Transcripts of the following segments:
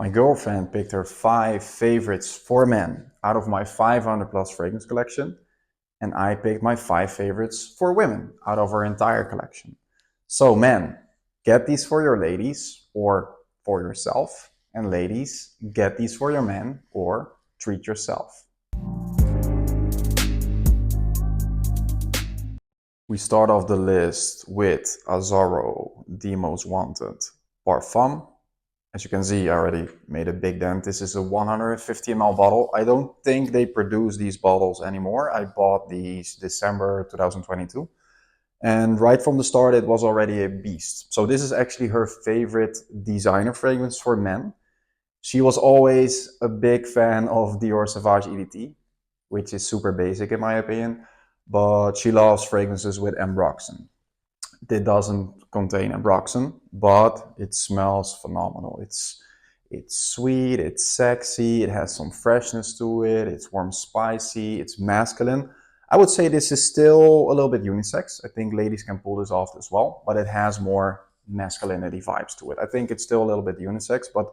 My girlfriend picked her 5 favorites for men out of my 500 plus fragrance collection, and I picked my 5 favorites for women out of our entire collection. So men, get these for your ladies or for yourself, and ladies, get these for your men or treat yourself. We start off the list with Azzaro, the most wanted Parfum. As you can see, I already made a big dent. This is a 150 ml bottle. I don't think they produce these bottles anymore. I bought these December 2022. And right from the start, it was already a beast. So this is actually her favorite designer fragrance for men. She was always a big fan of Dior Sauvage EDT, which is super basic in my opinion, but she loves fragrances with ambroxan. It doesn't contain ambroxan, but it smells phenomenal. It's sweet, it's sexy, it has some freshness to it, it's warm spicy, it's masculine. I would say this is still a little bit unisex. I think ladies can pull this off as well, but it has more masculinity vibes to it. I think it's still a little bit unisex, but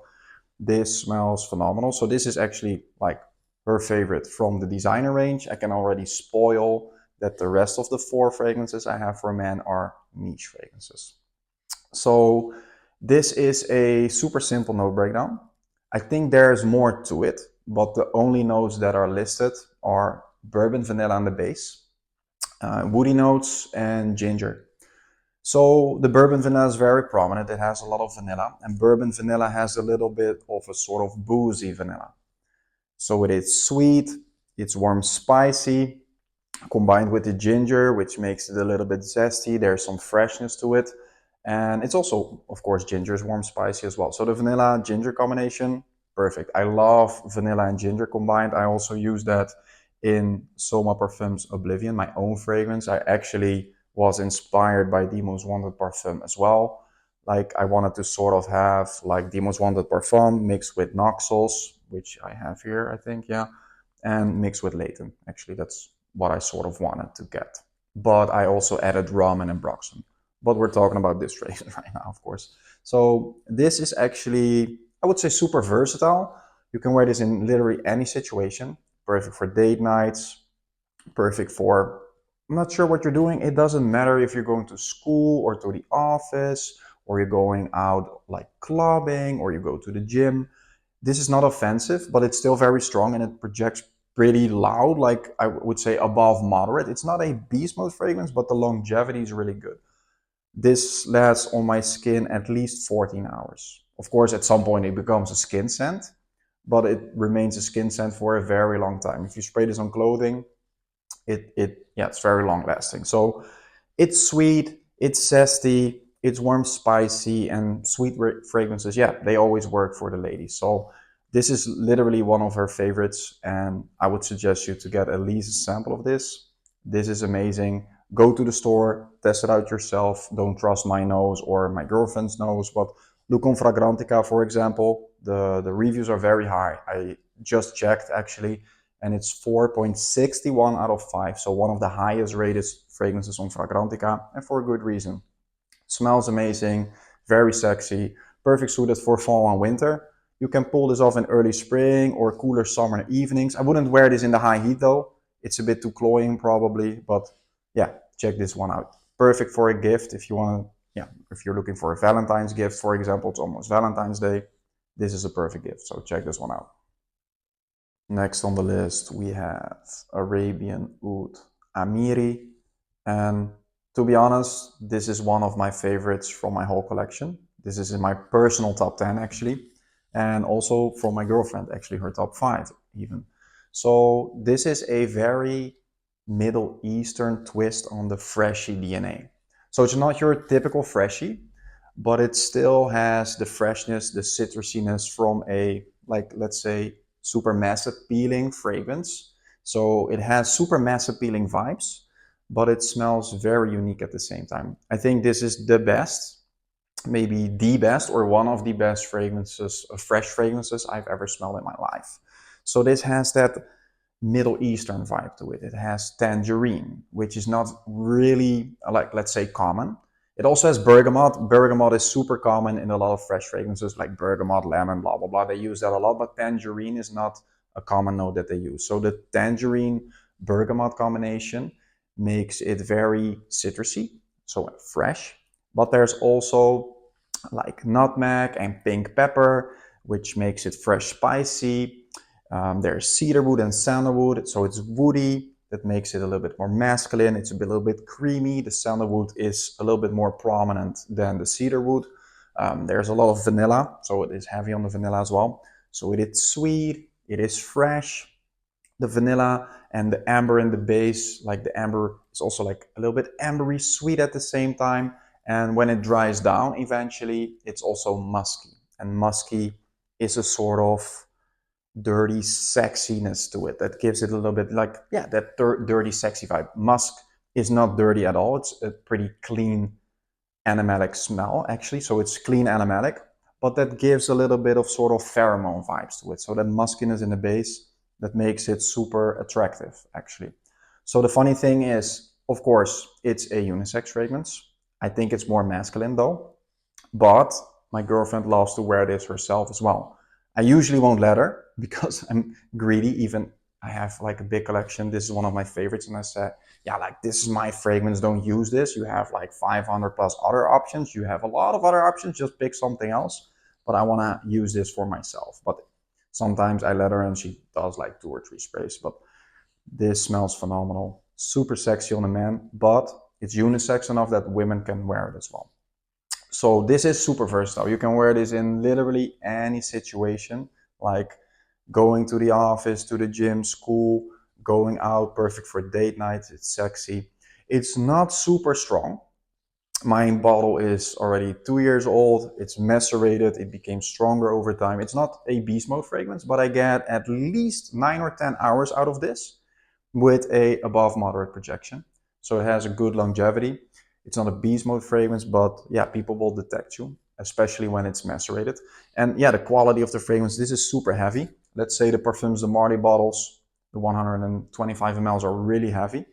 this smells phenomenal. So this is actually like her favorite from the designer range. I can already spoil that the rest of the 4 fragrances I have for men are niche fragrances. So this is a super simple note breakdown. I think there's more to it, but the only notes that are listed are bourbon vanilla on the base, woody notes, and ginger. So the bourbon vanilla is very prominent. It has a lot of vanilla, and bourbon vanilla has a little bit of a sort of boozy vanilla. So it is sweet, it's warm spicy, combined with the ginger, which makes it a little bit zesty. There's some freshness to it. And it's also, of course, ginger is warm spicy as well. So the vanilla ginger combination, perfect. I love vanilla and ginger combined. I also use that in Soma Parfums Oblivion, my own fragrance. I actually was inspired by the Most Wanted Parfum as well. Like I wanted to sort of have like the Most Wanted Parfum mixed with Noxels, which I have here, I think, yeah, and mixed with Layton. Actually, that's what I sort of wanted to get. But I also added rum and ambroxan. But we're talking about this fragrance right now, of course. So this is actually, I would say, super versatile. You can wear this in literally any situation. Perfect for date nights, perfect for, I'm not sure what you're doing. It doesn't matter if you're going to school or to the office, or you're going out like clubbing, or you go to the gym. This is not offensive, but it's still very strong and it projects pretty loud, like I would say above moderate. It's not a beast mode fragrance, but the longevity is really good. This lasts on my skin at least 14 hours. Of course, at some point it becomes a skin scent, but it remains a skin scent for a very long time. If you spray this on clothing, it's very long lasting. So it's sweet, it's zesty, it's warm spicy, and sweet fragrances, yeah, they always work for the ladies. So this is literally one of her favorites, and I would suggest you to get at least a sample of this. This is amazing. Go to the store, test it out yourself. Don't trust my nose or my girlfriend's nose, but look on Fragrantica, for example. The reviews are very high. I just checked actually, and it's 4.61 out of 5. So one of the highest rated fragrances on Fragrantica, and for a good reason. Smells amazing, very sexy, perfect suited for fall and winter. You can pull this off in early spring or cooler summer evenings. I wouldn't wear this in the high heat though. It's a bit too cloying probably, but yeah, check this one out. Perfect for a gift if you want to, yeah, if you're looking for a Valentine's gift, for example, it's almost Valentine's Day. This is a perfect gift, so check this one out. Next on the list, we have Arabian Oud Amiri. And to be honest, this is one of my favorites from my whole collection. This is in my personal top 10 actually. And also from my girlfriend, actually her top 5 even. So this is a very Middle Eastern twist on the freshy DNA. So it's not your typical freshy, but it still has the freshness, the citrusiness from a, like, let's say, super massive peeling fragrance. So it has super massive peeling vibes, but it smells very unique at the same time. I think this is the best, maybe the best or one of the best fragrances, fresh fragrances I've ever smelled in my life. So this has that Middle Eastern vibe to it. It has tangerine, which is not really, like, let's say, common. It also has bergamot. Bergamot is super common in a lot of fresh fragrances like bergamot, lemon, blah, blah, blah. They use that a lot, but tangerine is not a common note that they use. So the tangerine bergamot combination makes it very citrusy, so fresh. But there's also like nutmeg and pink pepper, which makes it fresh spicy. There's cedarwood and sandalwood, so it's woody. That makes it a little bit more masculine. It's a little bit creamy. The sandalwood is a little bit more prominent than the cedarwood. There's a lot of vanilla, so it is heavy on the vanilla as well. So it is sweet, it is fresh. The vanilla and the amber in the base, like the amber is also like a little bit ambery sweet at the same time. And when it dries down eventually, it's also musky. And musky is a sort of dirty sexiness to it that gives it a little bit like, yeah, that dirty sexy vibe. Musk is not dirty at all. It's a pretty clean animalic smell actually, so it's clean animalic, but that gives a little bit of sort of pheromone vibes to it. So that muskiness in the base that makes it super attractive actually. So the funny thing is, of course, it's a unisex fragrance. I think it's more masculine though, but my girlfriend loves to wear this herself as well. I usually won't let her because I'm greedy. Even I have like a big collection. This is one of my favorites. And I said, yeah, like this is my fragrance. Don't use this. You have like 500 plus other options. You have a lot of other options. Just pick something else. But I want to use this for myself. But sometimes I let her and she does like 2 or 3 sprays. But this smells phenomenal. Super sexy on a man. But it's unisex enough that women can wear it as well. So this is super versatile. You can wear this in literally any situation, like going to the office, to the gym, school, going out, perfect for date nights. It's sexy. It's not super strong. My bottle is already 2 years old. It's macerated. It became stronger over time. It's not a beast mode fragrance, but I get at least 9 or 10 hours out of this with a above moderate projection. So it has a good longevity. It's not a beast mode fragrance, but yeah, people will detect you, especially when it's macerated. And yeah, the quality of the fragrance, this is super heavy. Let's say the Parfums de Marly bottles, the 125 mLs are really heavy.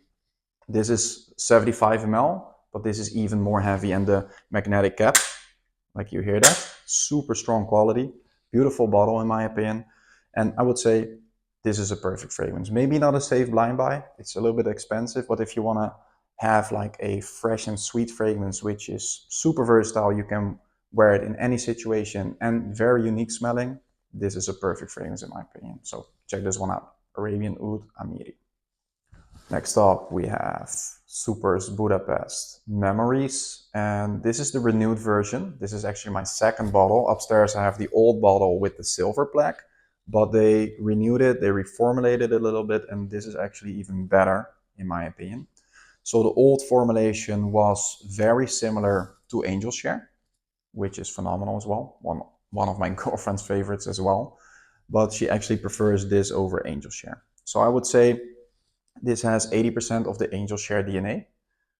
This is 75 ml, but this is even more heavy. And the magnetic cap, like you hear that, super strong quality, beautiful bottle in my opinion. And I would say this is a perfect fragrance. Maybe not a safe blind buy. It's a little bit expensive, but if you want to have like a fresh and sweet fragrance, which is super versatile, you can wear it in any situation and very unique smelling, this is a perfect fragrance in my opinion. So check this one out, Arabian Oud Amiri. Next up we have Superz Budapest Memories, and this is the renewed version. This is actually my second bottle. Upstairs I have the old bottle with the silver plaque, but they renewed it, they reformulated it a little bit, and this is actually even better in my opinion. So the old formulation was very similar to Angel Share, which is phenomenal as well. One of my girlfriend's favorites as well. But she actually prefers this over Angel Share. So I would say this has 80% of the Angel Share DNA,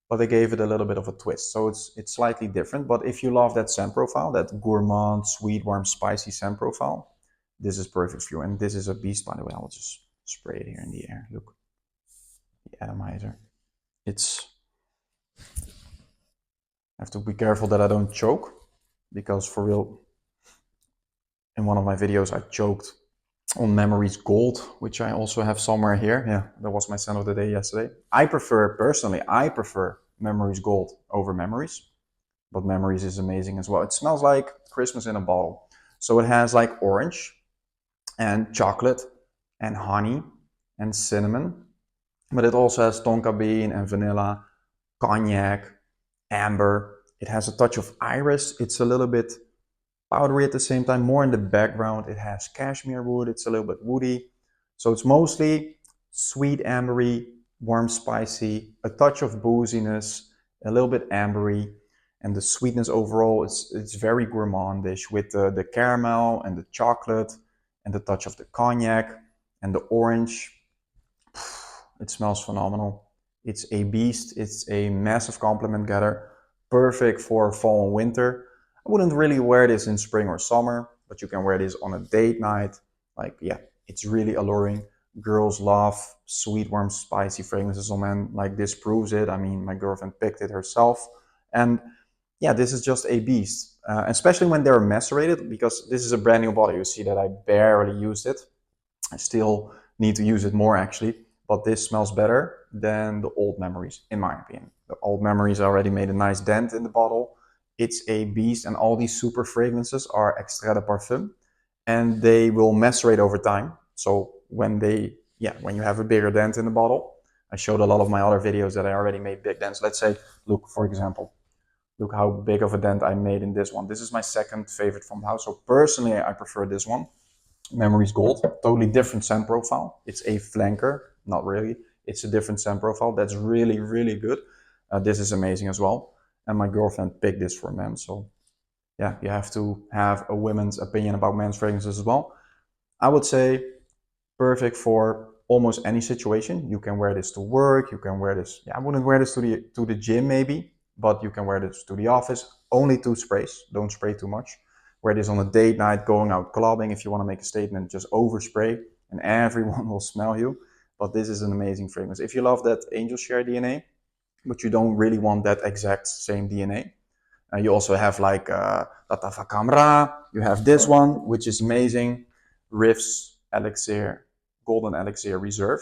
but they gave it a little bit of a twist. So it's slightly different. But if you love that scent profile, that gourmand, sweet, warm, spicy scent profile, this is perfect for you. And this is a beast, by the way. I'll just spray it here in the air. Look, the atomizer. It's, I have to be careful that I don't choke, because for real, in one of my videos I choked on Memories Gold, which I also have somewhere here. Yeah, that was my scent of the day yesterday. Personally, I prefer Memories Gold over Memories, but Memories is amazing as well. It smells like Christmas in a bottle. So it has like orange and chocolate and honey and cinnamon, but it also has tonka bean and vanilla, cognac, amber. It has a touch of iris. It's a little bit powdery at the same time, more in the background. It has cashmere wood. It's a little bit woody. So it's mostly sweet, ambery, warm, spicy, a touch of booziness, a little bit ambery, and the sweetness overall, it's very gourmandish with the caramel and the chocolate and the touch of the cognac and the orange. It smells phenomenal. It's a beast. It's a massive compliment getter. Perfect for fall and winter. I wouldn't really wear this in spring or summer, but you can wear this on a date night. Like, yeah, it's really alluring. Girls love sweet, warm, spicy fragrances on men. Like, this proves it. I mean, my girlfriend picked it herself. And yeah, this is just a beast, especially when they're macerated, because this is a brand new bottle. You see that I barely used it. I still need to use it more actually, but this smells better than the old memories, in my opinion. The old memories already made a nice dent in the bottle. It's a beast, and all these super fragrances are extrait de parfum, and they will macerate over time. So when you have a bigger dent in the bottle, I showed a lot of my other videos that I already made big dents. Let's say, look, for example, look how big of a dent I made in this one. This is my second favorite from the house. So personally, I prefer this one. Memories Gold, totally different scent profile. It's a flanker, not really. It's a different scent profile. That's really, really good. This is amazing as well. And my girlfriend picked this for men. So yeah, you have to have a woman's opinion about men's fragrances as well. I would say perfect for almost any situation. You can wear this to work. You can wear this. Yeah, I wouldn't wear this to the gym maybe, but you can wear this to the office. Only 2 sprays. Don't spray too much. Wear this on a date night, going out clubbing. If you want to make a statement, just overspray and everyone will smell you. But this is an amazing fragrance. If you love that angel share DNA, but you don't really want that exact same DNA, you also have like Latafa Camra. You have this one, which is amazing. Riffs Elixir, Golden Elixir Reserve.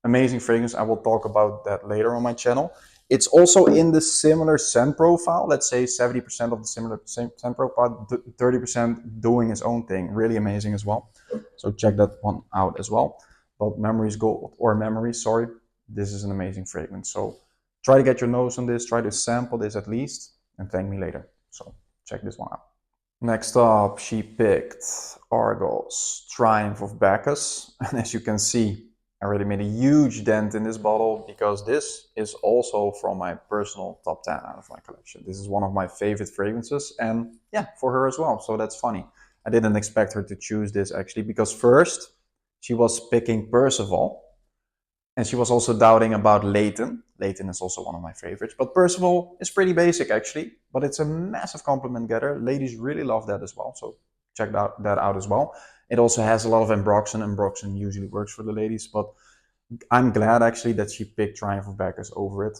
Amazing fragrance. I will talk about that later on my channel. It's also in the similar scent profile. Let's say 70% of the similar scent profile, 30% doing its own thing. Really amazing as well. So check that one out as well. But Memories Gold, or Memories, sorry. This is an amazing fragrance. So try to get your nose on this. Try to sample this at least and thank me later. So check this one out. Next up, she picked Argos Triumph of Bacchus. And as you can see, I already made a huge dent in this bottle because this is also from my personal top 10 out of my collection. This is one of my favorite fragrances, and yeah, for her as well. So that's funny. I didn't expect her to choose this actually, because first she was picking Percival, and she was also doubting about Leighton. Leighton is also one of my favorites, but Percival is pretty basic actually, but it's a massive compliment getter. Ladies really love that as well, so check that out as well. It also has a lot of ambroxan. Ambroxan usually works for the ladies, but I'm glad actually that she picked Triumph of Bacchus over it.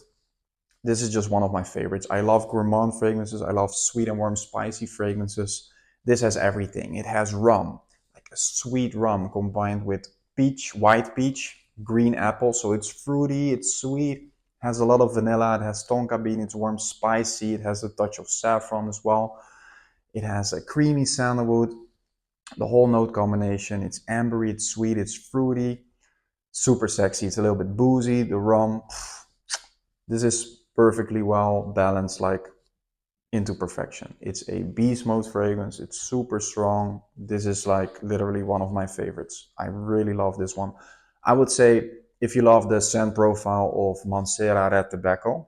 This is just one of my favorites. I love gourmand fragrances. I love sweet and warm spicy fragrances. This has everything. It has rum, like a sweet rum combined with peach, white peach, green apple. So it's fruity, it's sweet, has a lot of vanilla. It has tonka bean, it's warm, spicy. It has a touch of saffron as well. It has a creamy sandalwood. The whole note combination, it's ambery, it's sweet, it's fruity, super sexy. It's a little bit boozy. The rum, this is perfectly well balanced, like into perfection. It's a beast mode fragrance. It's super strong. This is like literally one of my favorites. I really love this one. I would say if you love the scent profile of Mancera Red Tobacco,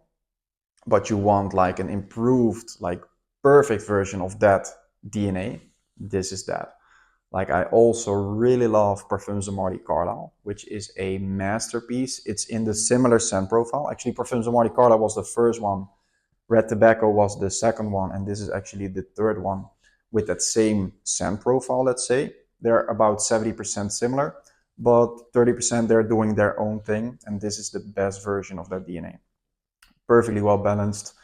but you want like an improved, like perfect version of that DNA, this is that. Like I also really love Parfums de Mardi Carlisle, which is a masterpiece. It's in the similar scent profile. Actually, Parfums de Mardi Carlisle was the first one. Red Tobacco was the second one, and this is actually the third one with that same scent profile, let's say. They're about 70% similar, but 30% they're doing their own thing, and this is the best version of that DNA. Perfectly well balanced.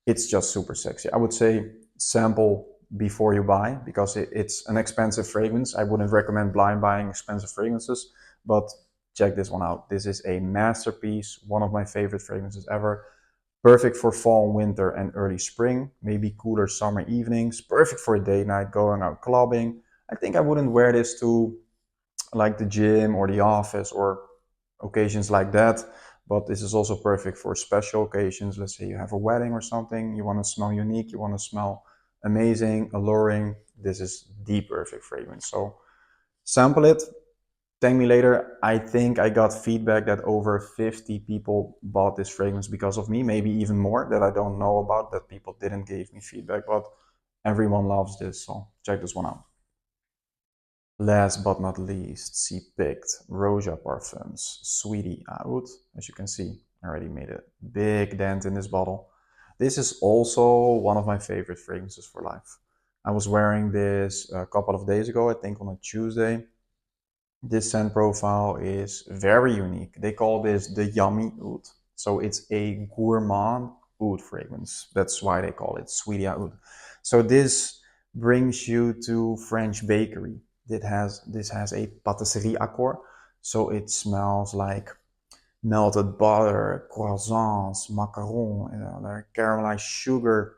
It's just super sexy. I would say sample before you buy, because it's an expensive fragrance. I wouldn't recommend blind buying expensive fragrances, but check this one out. This is a masterpiece, one of my favorite fragrances ever. Perfect for fall, winter, and early spring. Maybe cooler summer evenings. Perfect for a date night, going out clubbing. I think I wouldn't wear this to like the gym or the office or occasions like that. But this is also perfect for special occasions. Let's say you have a wedding or something. You want to smell unique. You want to smell amazing, alluring. This is the perfect fragrance. So sample it. Thank me later. I think I got feedback that over 50 people bought this fragrance because of me, maybe even more that I don't know about, that people didn't give me feedback, but everyone loves this, so check this one out. Last but not least, she picked Roja Parfums Sweetie Aoud. As you can see, I already made a big dent in this bottle. This is also one of my favorite fragrances for life. I was wearing this a couple of days ago, I think on a Tuesday. This scent profile is very unique. They call this the Yummy Oud. So it's a gourmand oud fragrance. That's why they call it Sweetie Oud. So this brings you to French bakery. This has a patisserie accord, so it smells like melted butter, croissants, macaron, like caramelized sugar,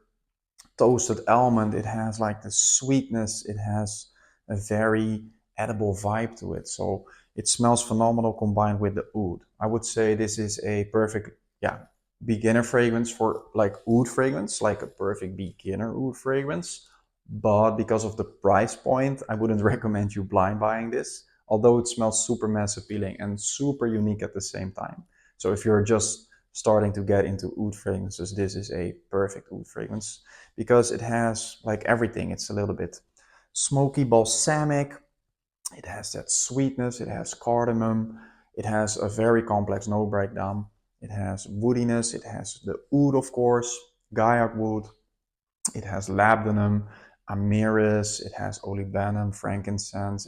toasted almond. It has like the sweetness. It has a very edible vibe to it. So it smells phenomenal combined with the oud. I would say this is a perfect, yeah, beginner fragrance for like oud fragrance, like a perfect beginner oud fragrance. But because of the price point, I wouldn't recommend you blind buying this, although it smells super mass appealing and super unique at the same time. So if you're just starting to get into oud fragrances, this is a perfect oud fragrance because it has like everything. It's a little bit smoky balsamic. It has that sweetness. It has cardamom. It has a very complex note breakdown. It has woodiness. It has the oud, of course, Gaiac wood. It has labdanum, amiris. It has olibanum, frankincense.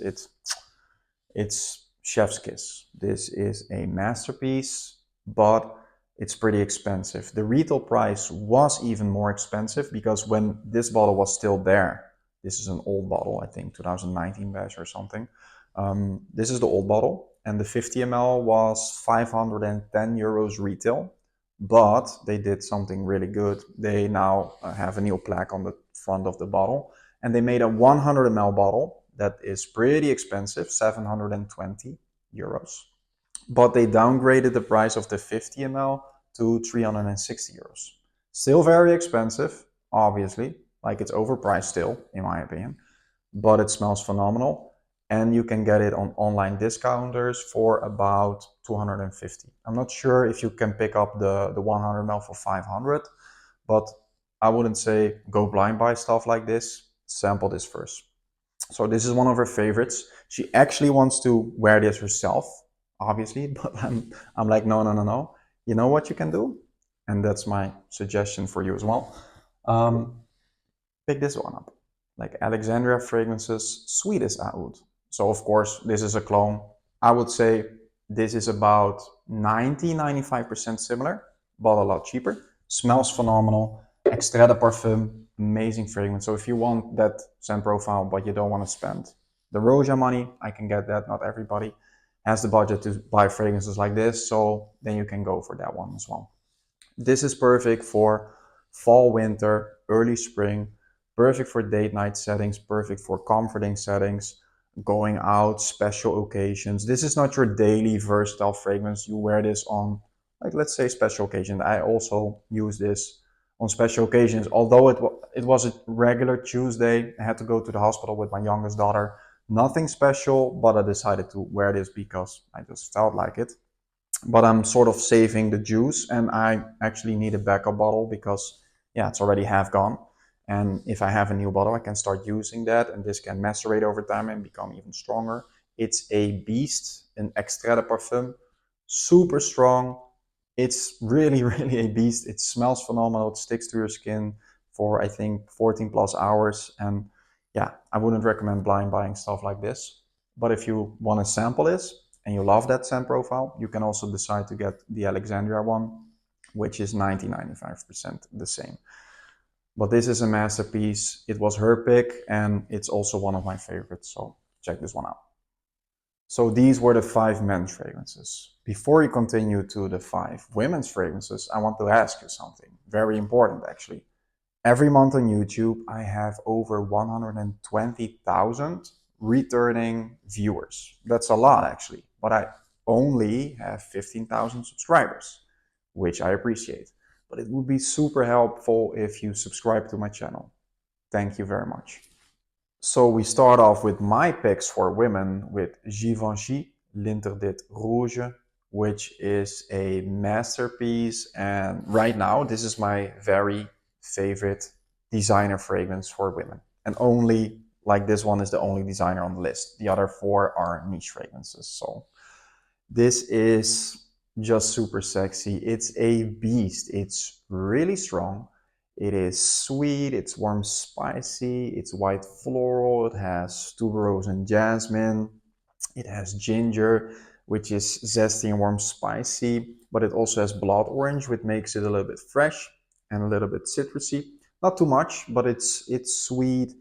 It's chef's kiss. This is a masterpiece, but it's pretty expensive. The retail price was even more expensive because when this bottle was still there, this is an old bottle, I think 2019 batch or something. This is the old bottle, and the 50 ml was 510 euros retail. But they did something really good. They now have a new plaque on the front of the bottle, and they made a 100 ml bottle that is pretty expensive, 720 euros. But they downgraded the price of the 50 ml to 360 euros. Still very expensive, obviously, like it's overpriced still, in my opinion, but it smells phenomenal. And you can get it on online discounters for about 250. I'm not sure if you can pick up the 100 ml for 500, but I wouldn't say go blind buy stuff like this. Sample this first. So this is one of her favorites. She actually wants to wear this herself, obviously, but I'm like, no, no, no, no. You know what you can do? And that's my suggestion for you as well. Pick this one up. Like Alexandria Fragrances Sweetest Oud. So of course, this is a clone. I would say this is about 90-95% similar, but a lot cheaper. Smells phenomenal. Extrait de Parfum, amazing fragrance. So if you want that scent profile, but you don't want to spend the Roja money, I can get that. Not everybody has the budget to buy fragrances like this, so then you can go for that one as well. This is perfect for fall, winter, early spring, perfect for date night settings, perfect for comforting settings, going out, special occasions. This is not your daily versatile fragrance. You wear this on, like, let's say special occasion. I also use this on special occasions. Although it was a regular Tuesday, I had to go to the hospital with my youngest daughter. Nothing special, but I decided to wear this because I just felt like it. But I'm sort of saving the juice, and I actually need a backup bottle because, yeah, it's already half gone. And if I have a new bottle, I can start using that, and this can macerate over time and become even stronger. It's a beast, an extrait de parfum, super strong. It's really, really a beast. It smells phenomenal. It sticks to your skin for, I think, 14 plus hours. And yeah, I wouldn't recommend blind buying stuff like this. But if you want to sample this and you love that scent profile, you can also decide to get the Alexandria one, which is 90-95% the same. But this is a masterpiece. It was her pick, and it's also one of my favorites. So check this one out. So these were the 5 men's fragrances. Before you continue to the 5 women's fragrances, I want to ask you something very important actually. Every month on YouTube, I have over 120,000 returning viewers. That's a lot actually, but I only have 15,000 subscribers, which I appreciate. But it would be super helpful if you subscribe to my channel. Thank you very much. So we start off with my picks for women with Givenchy L'Interdit Rouge, which is a masterpiece. And right now, this is my very favorite designer fragrance for women. And only, like this one is the only designer on the list. The other 4 are niche fragrances. So this is just super sexy. It's a beast. It's really strong. It is sweet, it's warm spicy, it's white floral, it has tuberose and jasmine, it has ginger, which is zesty and warm spicy, but it also has blood orange, which makes it a little bit fresh. and a little bit citrusy. Not too much, but it's sweet,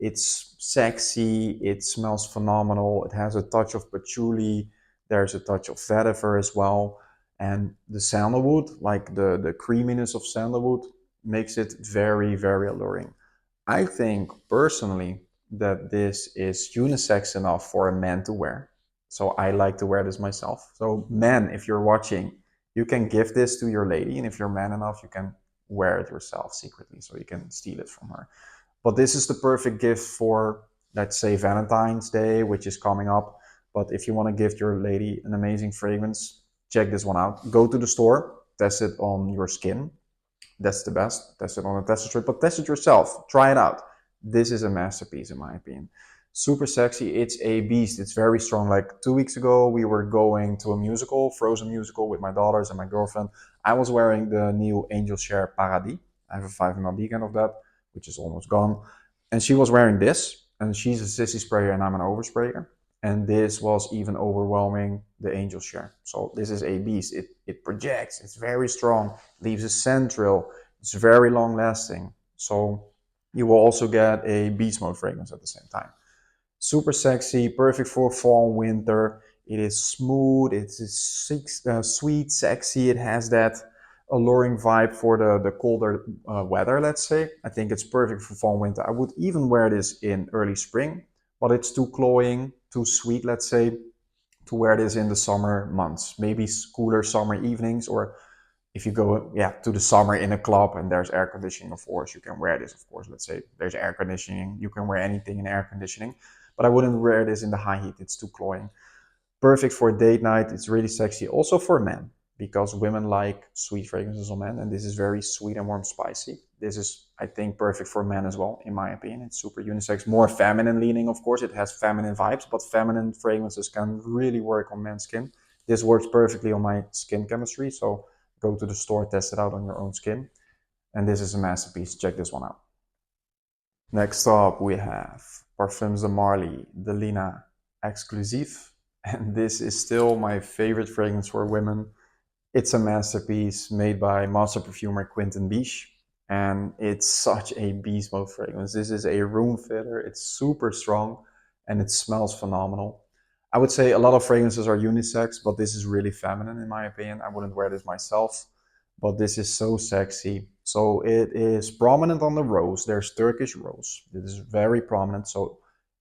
it's sexy, it smells phenomenal. It has a touch of patchouli, there's a touch of vetiver as well. And the sandalwood, like the creaminess of sandalwood, makes it very, very alluring. I think personally that this is unisex enough for a man to wear. So I like to wear this myself. So men, if you're watching, you can give this to your lady, and if you're man enough, you can wear it yourself secretly, so you can steal it from her. But this is the perfect gift for, let's say, Valentine's Day, which is coming up. But if you want to gift your lady an amazing fragrance, check this one out. Go to the store, test it on your skin. That's the best. Test it on a tester strip, but test it yourself. Try it out. This is a masterpiece, in my opinion. Super sexy. It's a beast. It's very strong. Like 2 weeks ago, we were going to a musical, Frozen musical, with my daughters and my girlfriend. I was wearing the new Angel Share Paradis. I have a 5 ml beacon of that, which is almost gone. And she was wearing this, and she's a sissy sprayer, and I'm an oversprayer. And this was even overwhelming the Angel Share. So this is a beast. It projects. It's very strong. Leaves a scent trail. It's very long lasting. So you will also get a beast mode fragrance at the same time. Super sexy, perfect for fall and winter. It is smooth, it's sweet, sexy. It has that alluring vibe for the colder weather, let's say. I think it's perfect for fall and winter. I would even wear this in early spring, but it's too cloying, too sweet, let's say, to wear this in the summer months. Maybe cooler summer evenings, or if you go to the summer in a club and there's air conditioning, of course, you can wear this, of course. Let's say there's air conditioning, you can wear anything in air conditioning. But I wouldn't wear this in the high heat, it's too cloying. Perfect for a date night, it's really sexy. Also for men, because women like sweet fragrances on men, and this is very sweet and warm spicy. This is, I think, perfect for men as well, in my opinion. It's super unisex, more feminine leaning, of course. It has feminine vibes, but feminine fragrances can really work on men's skin. This works perfectly on my skin chemistry, so go to the store, test it out on your own skin. And this is a masterpiece, check this one out. Next up, we have Parfums de Marly, Delina Exclusif. And this is still my favorite fragrance for women. It's a masterpiece made by master perfumer Quentin Biche. And it's such a beast mode fragrance. This is a room filler. It's super strong and it smells phenomenal. I would say a lot of fragrances are unisex, but this is really feminine in my opinion. I wouldn't wear this myself, but this is so sexy. So it is prominent on the rose. There's Turkish rose. It is very prominent. So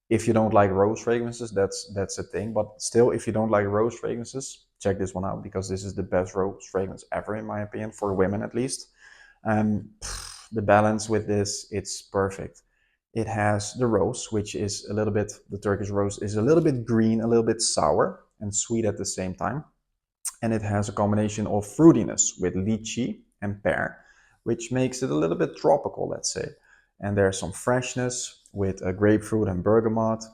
if you don't like rose fragrances, that's a thing. But still, if you don't like rose fragrances, check this one out, because this is the best rose fragrance ever, in my opinion, for women at least. The balance with this, it's perfect. It has the rose, which is a little bit, the Turkish rose is a little bit green, a little bit sour and sweet at the same time. And it has a combination of fruitiness with lychee and pear, which makes it a little bit tropical, let's say. And there's some freshness with a grapefruit and bergamot.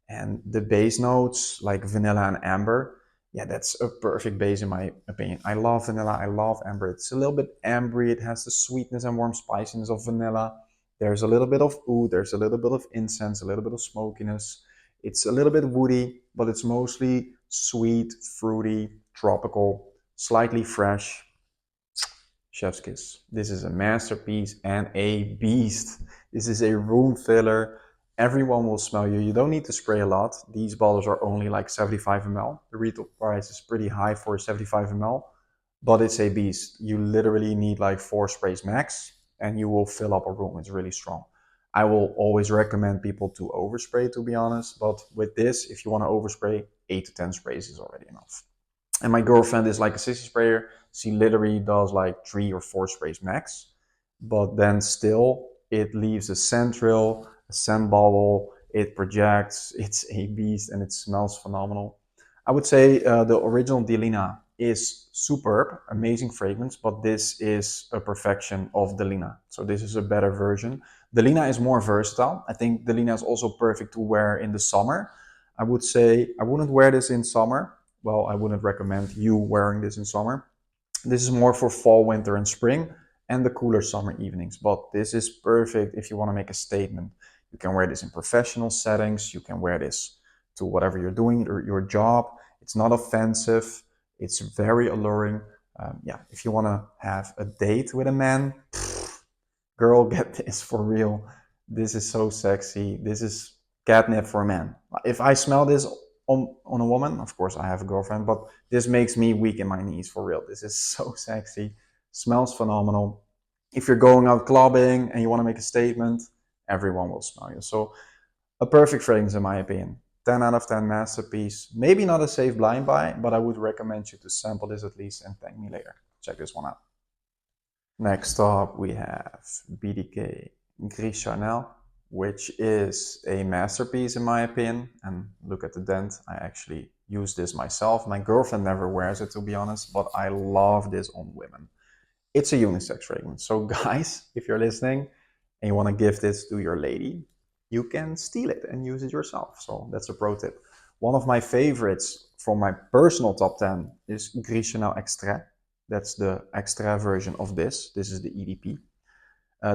And the base notes like vanilla and amber, yeah, that's a perfect base in my opinion. I love vanilla, I love amber. It's a little bit ambery, it has the sweetness and warm spiciness of vanilla. There's a little bit of oud, there's a little bit of incense, a little bit of smokiness. It's a little bit woody, but it's mostly sweet, fruity, tropical, slightly fresh. Chef's kiss. This is a masterpiece and a beast. This is a room filler. Everyone will smell you. You don't need to spray a lot. These bottles are only like 75 ml. The retail price is pretty high for 75 ml, but it's a beast. You literally need like 4 sprays max and you will fill up a room. It's really strong. I will always recommend people to overspray, to be honest, but with this, if you want to overspray, 8 to 10 sprays is already enough. And my girlfriend is like a sissy sprayer. She literally does like 3 or 4 sprays max, but then still it leaves a scent trail, a scent bubble, it projects, it's a beast and it smells phenomenal. I would say the original Delina is superb, amazing fragrance, but this is a perfection of Delina. So this is a better version. Delina is more versatile. I think Delina is also perfect to wear in the summer. I would say I wouldn't wear this in summer. Well, I wouldn't recommend you wearing this in summer. This is more for fall, winter, and spring, and the cooler summer evenings. But this is perfect if you want to make a statement. You can wear this in professional settings. You can wear this to whatever you're doing, or your job. It's not offensive. It's very alluring. If you want to have a date with a man, Girl, get this for real. This is so sexy. This is catnip for men. If I smell this on a woman, of course I have a girlfriend, but this makes me weak in my knees for real. This is so sexy. Smells phenomenal. If you're going out clubbing and you want to make a statement, everyone will smell you. So a perfect fragrance in my opinion. 10 out of 10 masterpiece. Maybe not a safe blind buy, but I would recommend you to sample this at least and thank me later. Check this one out. Next up we have BDK Gris Charnel, which is a masterpiece in my opinion. And look at the dent. I actually use this myself. My girlfriend never wears it to be honest, but I love this on women. It's a unisex fragrance. So guys, if you're listening and you want to give this to your lady, you can steal it and use it yourself. So that's a pro tip. One of my favorites from my personal top 10 is Gris Charnel Extrait. That's the extra version of this. This is the EDP.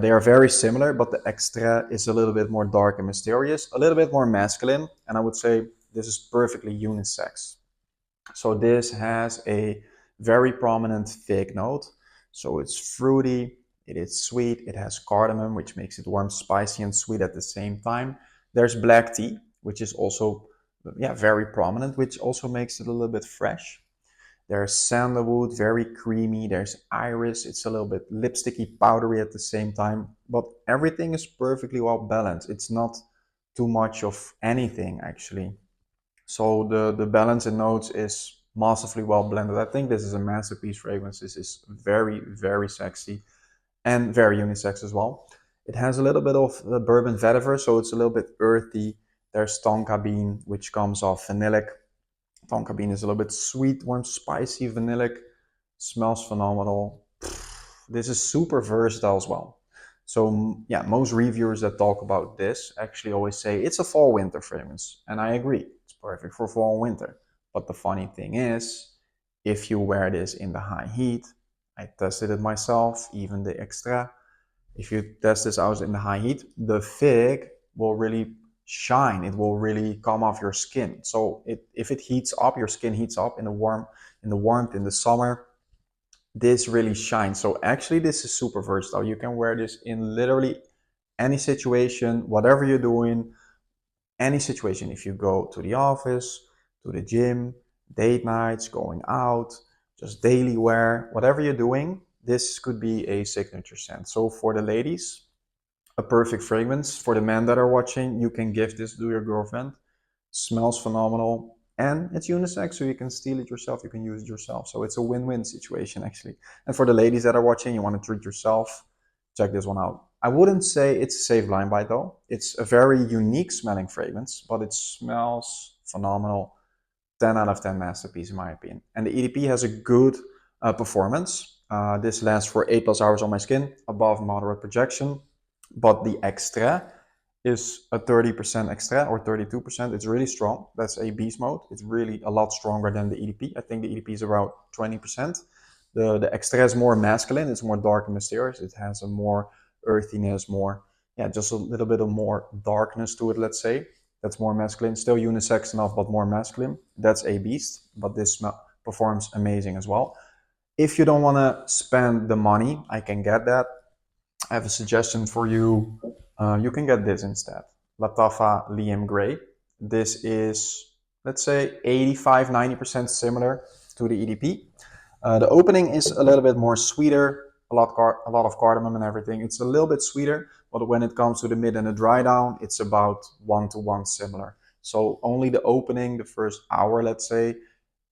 They are very similar, but the extra is a little bit more dark and mysterious, a little bit more masculine, and I would say this is perfectly unisex. So this has a very prominent fig note. So it's fruity, it is sweet, it has cardamom, which makes it warm, spicy, and sweet at the same time. There's black tea, which is also very prominent, which also makes it a little bit fresh. There's sandalwood, very creamy. There's iris. It's a little bit lipsticky, powdery at the same time. But everything is perfectly well balanced. It's not too much of anything, actually. So the balance in notes is massively well blended. I think this is a masterpiece fragrance. This is very, very sexy and very unisex as well. It has a little bit of the bourbon vetiver, so it's a little bit earthy. There's tonka bean, which comes off vanillic. Tonka bean is a little bit sweet, warm, spicy, vanillic. Smells phenomenal. This is super versatile as well. So yeah, most reviewers that talk about this actually always say it's a fall winter fragrance. And I agree, it's perfect for fall and winter. But the funny thing is, if you wear this in the high heat, I tested it myself, even the extra. If you test this out in the high heat, the fig will really shine. It will really come off your skin. So if it heats up, your skin heats up in the warmth in the summer, this really shines. So actually this is super versatile. You can wear this in literally any situation, whatever you're doing, any situation. If you go to the office, to the gym, date nights, going out, just daily wear, whatever you're doing, this could be a signature scent. So for the ladies, a perfect fragrance. For the men that are watching, you can give this to your girlfriend. Smells phenomenal. And it's unisex, so you can steal it yourself, you can use it yourself. So it's a win-win situation, actually. And for the ladies that are watching, you want to treat yourself, check this one out. I wouldn't say it's a safe blind buy, though. It's a very unique smelling fragrance, but it smells phenomenal. 10 out of 10 masterpiece, in my opinion. And the EDP has a good performance. This lasts for 8+ hours on my skin, above moderate projection. But the extra is a 30% extra or 32%. It's really strong. That's a beast mode. It's really a lot stronger than the EDP. I think the EDP is around 20%. The extra is more masculine. It's more dark and mysterious. It has a more earthiness, more, just a little bit of more darkness to it, let's say. That's more masculine. Still unisex enough, but more masculine. That's a beast, but this performs amazing as well. If you don't want to spend the money, I can get that. I have a suggestion for you. You can get this instead. Lattafa Liam Grey. This is, let's say, 85-90% similar to the EDP. The opening is a little bit more sweeter, a lot of cardamom and everything. It's a little bit sweeter, but when it comes to the mid and the dry down, it's about 1-to-1 similar. So only the opening, the first hour, let's say,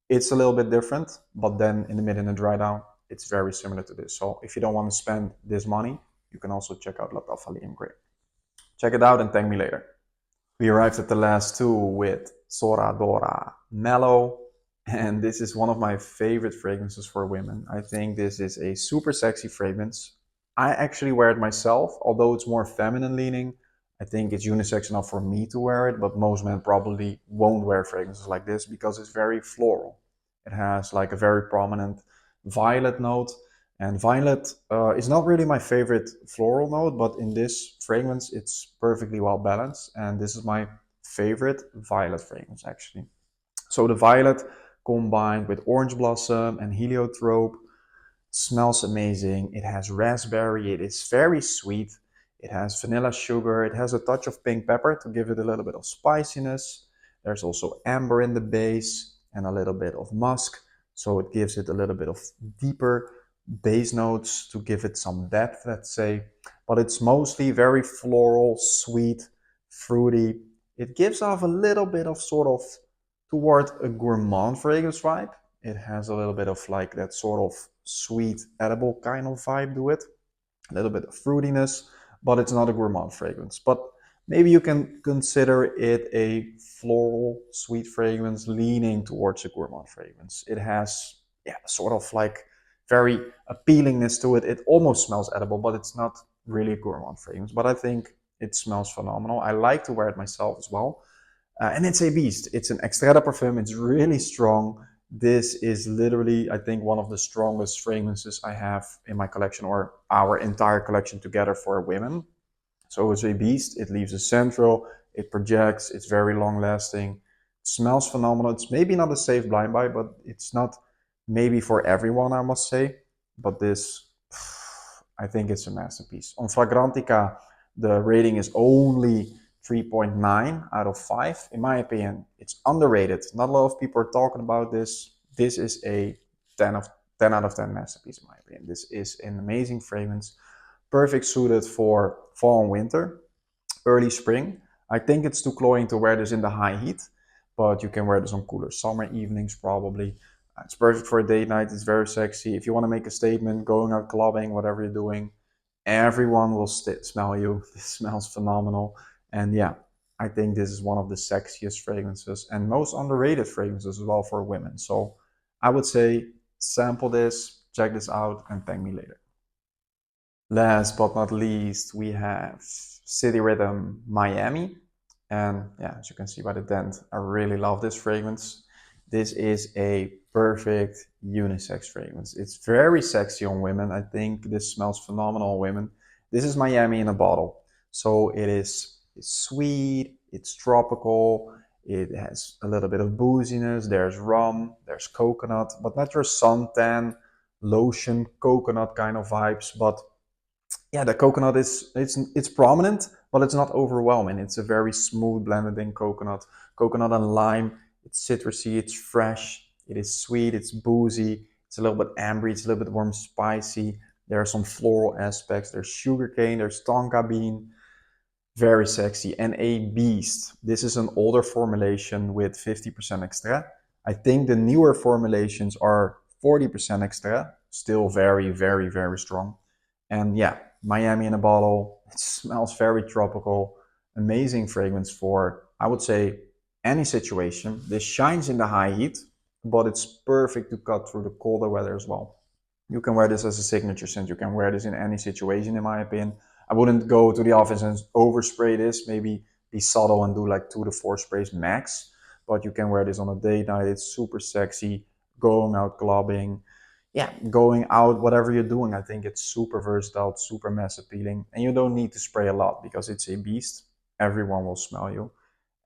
it's a little bit different, but then in the mid and the dry down, it's very similar to this. So if you don't want to spend this money, you can also check out Lattafa Liam Grey. Check it out and thank me later. We arrived at the last two with Sora Dora Mallow, and this is one of my favorite fragrances for women. I think this is a super sexy fragrance. I actually wear it myself, although it's more feminine leaning. I think it's unisex enough for me to wear it, but most men probably won't wear fragrances like this because it's very floral. It has like a very prominent violet note. And violet is not really my favorite floral note, but in this fragrance, it's perfectly well balanced. And this is my favorite violet fragrance, actually. So the violet combined with orange blossom and heliotrope, Smells amazing. It has raspberry. It is very sweet. It has vanilla sugar. It has a touch of pink pepper to give it a little bit of spiciness. There's also amber in the base and a little bit of musk. So it gives it a little bit of deeper base notes to give it some depth, let's say. But it's mostly very floral, sweet, fruity. It gives off a little bit of sort of toward a gourmand fragrance vibe. It has a little bit of like that sort of sweet, edible kind of vibe to it. A little bit of fruitiness, but it's not a gourmand fragrance. But maybe you can consider it a floral, sweet fragrance leaning towards a gourmand fragrance. It has, yeah, sort of like very appealingness to it. It almost smells edible, but it's not really a gourmand fragrance. But I think it smells phenomenal. I like to wear it myself as well. And it's a beast. It's an extrait de parfum. It's really strong. This is literally, I think, one of the strongest fragrances I have in my collection, or our entire collection together for women. So it's a beast. It leaves a central. It projects. It's very long lasting. It smells phenomenal. It's maybe not a safe blind buy, but it's not maybe for everyone, I must say. But this, I think it's a masterpiece. On Fragrantica, the rating is only 3.9 out of 5. In my opinion, it's underrated. Not a lot of people are talking about this. This is a 10 out of 10 masterpiece, in my opinion. This is an amazing fragrance, perfect suited for fall and winter, early spring. I think it's too cloying to wear this in the high heat, but you can wear this on cooler summer evenings probably. It's perfect for a date night. It's very sexy. If you want to make a statement, going out clubbing, whatever you're doing, everyone will smell you. This smells phenomenal. And yeah, I think this is one of the sexiest fragrances and most underrated fragrances as well for women. So I would say sample this, check this out, and thank me later. Last but not least, we have City Rhythm Miami. And yeah, as you can see by the dent, I really love this fragrance. This is a perfect unisex fragrance. It's very sexy on women. I think this smells phenomenal on women. This is Miami in a bottle. So it's sweet, it's tropical, it has a little bit of booziness, there's rum, there's coconut, but not your suntan, lotion, coconut kind of vibes. But yeah, the coconut it's prominent, but it's not overwhelming. It's a very smooth blended in coconut and lime. It's citrusy, it's fresh, it is sweet, it's boozy, it's a little bit ambery, it's a little bit warm, spicy. There are some floral aspects. There's sugarcane, there's tonka bean. Very sexy and a beast. This is an older formulation with 50% extra. I think the newer formulations are 40% extra. Still very, very, very strong. And yeah, Miami in a bottle. It smells very tropical. Amazing fragrance for, I would say, any situation. This shines in the high heat, but it's perfect to cut through the colder weather as well. You can wear this as a signature scent. You can wear this in any situation, in my opinion. I wouldn't go to the office and overspray this. Maybe be subtle and do like 2 to 4 sprays max. But you can wear this on a date night. It's super sexy. Going out clubbing. Yeah, going out, whatever you're doing. I think it's super versatile, super mass appealing. And you don't need to spray a lot because it's a beast. Everyone will smell you.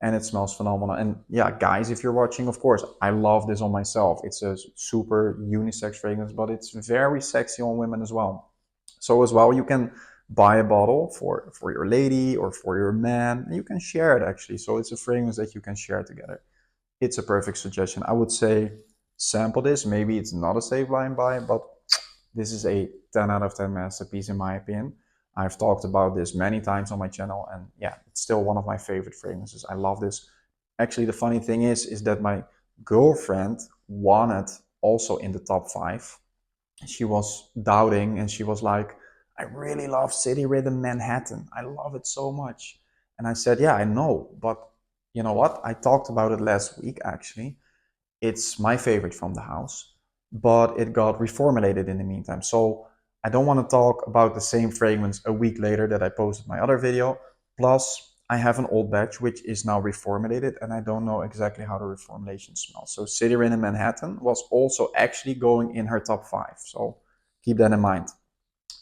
And it smells phenomenal. And yeah, guys, if you're watching, of course, I love this on myself. It's a super unisex fragrance, but it's very sexy on women as well. So as well, you can buy a bottle for your lady or for your man, and you can share it actually. So it's a fragrance that you can share together. It's a perfect suggestion. I would say sample this. Maybe it's not a safe blind buy, but this is a 10 out of 10 masterpiece in my opinion. I've talked about this many times on my channel, and yeah, it's still one of my favorite fragrances. I love this. Actually, the funny thing is that my girlfriend won it also in the top 5. She was doubting and she was like, I really love City Rhythm Manhattan. I love it so much. And I said, yeah, I know, but you know what? I talked about it last week actually. It's my favorite from the house, but it got reformulated in the meantime. So I don't want to talk about the same fragrance a week later that I posted my other video. Plus, I have an old batch which is now reformulated and I don't know exactly how the reformulation smells. So City Rhythm Manhattan was also actually going in her top 5. So keep that in mind.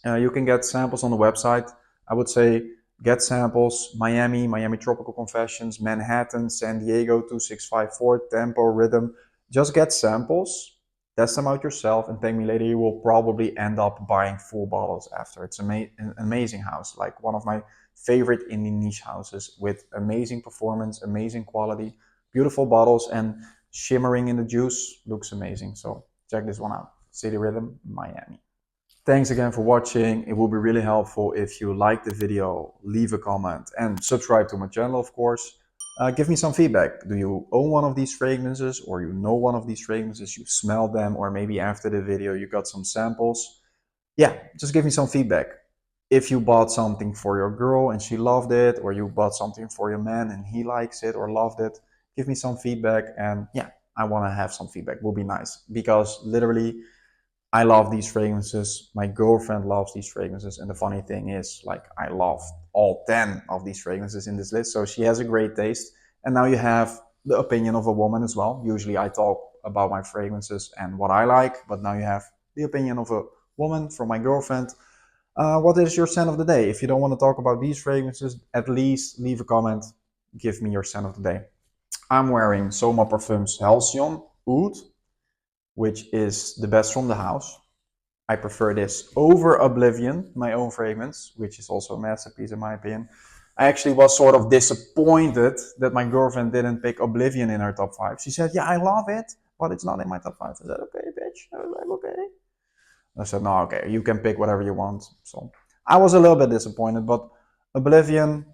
You can get samples on the website. I would say get samples, Miami, Miami Tropical Confessions, Manhattan, San Diego 2654, Tempo, Rhythm. Just get samples test them out yourself, and thank me later. You will probably end up buying full bottles after. It's an amazing house, like one of my favorite indie niche houses with amazing performance, amazing quality, beautiful bottles, and shimmering in the juice. Looks amazing. So check this one out. City Rhythm, Miami. Thanks again for watching. It will be really helpful if you like the video, leave a comment, and subscribe to my channel, of course. Give me some feedback. Do you own one of these fragrances, or you know one of these fragrances, you smell them, or maybe after the video you got some samples? Yeah, just give me some feedback. If you bought something for your girl and she loved it, or you bought something for your man and he likes it or loved it, give me some feedback. And yeah, I want to have some feedback. It will be nice, because literally I love these fragrances. My girlfriend loves these fragrances. And the funny thing is, like, I love all 10 of these fragrances in this list. So she has a great taste. And now you have the opinion of a woman as well. Usually I talk about my fragrances and what I like, but now you have the opinion of a woman from my girlfriend. What is your scent of the day? If you don't want to talk about these fragrances, at least leave a comment. Give me your scent of the day. I'm wearing Soma Parfums Halcyon Oud, which is the best from the house. I prefer this over Oblivion, my own fragrance, which is also a masterpiece in my opinion. I actually was sort of disappointed that my girlfriend didn't pick Oblivion in her top 5. She said, yeah, I love it, but it's not in my top 5. I said, okay, bitch. I was like, okay. I said, no, okay, you can pick whatever you want. So I was a little bit disappointed, but Oblivion,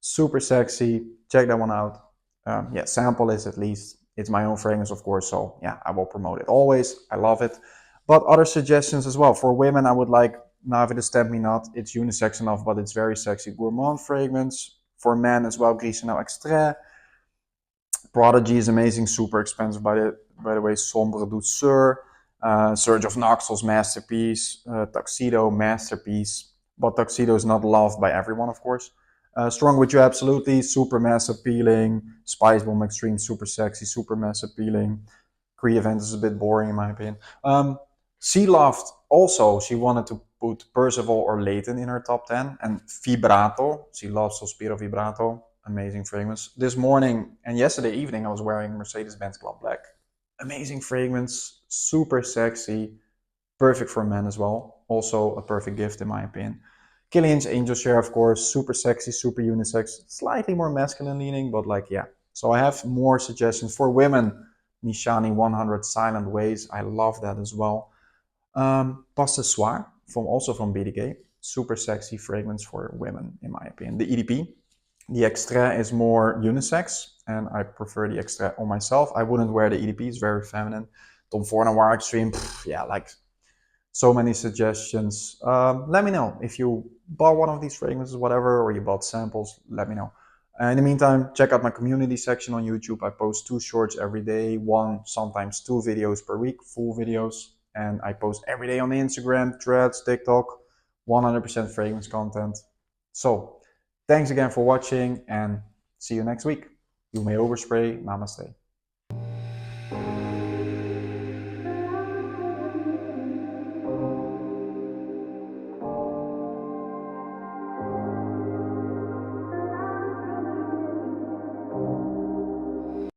super sexy. Check that one out. Yeah, sample is at least. It's my own fragrance, of course, so yeah, I will promote it always. I love it. But other suggestions as well. For women, I would like Nave de Stamp Me Not. It's unisex enough, but it's very sexy gourmand fragrance. For men as well, Gris Charnel Extrait. Prodigy is amazing, super expensive by the way. Sombre Douceur. Surge of Noxel's masterpiece. Tuxedo, masterpiece. But Tuxedo is not loved by everyone, of course. Strong With You, absolutely. Super mass appealing. Spice Bomb Extreme, super sexy, super mass appealing. Cree Event is a bit boring in my opinion. Sea Loft, also, she wanted to put Percival or Leighton in her top 10. And Vibrato, she loves Sospiro Vibrato. Amazing fragrance. This morning and yesterday evening, I was wearing Mercedes-Benz Club Black. Amazing fragrance, super sexy, perfect for men as well. Also a perfect gift in my opinion. Killian's Angel Share, of course, super sexy, super unisex, slightly more masculine leaning, but like, yeah. So I have more suggestions for women. Nishani 100 Silent Ways, I love that as well. Passe Soir, also from BDK, super sexy fragrance for women, in my opinion. The EDP, the Extrait is more unisex, and I prefer the Extrait on myself. I wouldn't wear the EDP, it's very feminine. Tom Ford Noir Extreme, yeah, like, so many suggestions. Let me know if you bought one of these fragrances, whatever, or you bought samples. Let me know. In the meantime, check out my community section on YouTube. I post 2 shorts every day, 1, sometimes 2 videos per week, full videos. And I post every day on the Instagram, Threads, TikTok, 100% fragrance content. So, thanks again for watching, and see you next week. You may overspray. Namaste.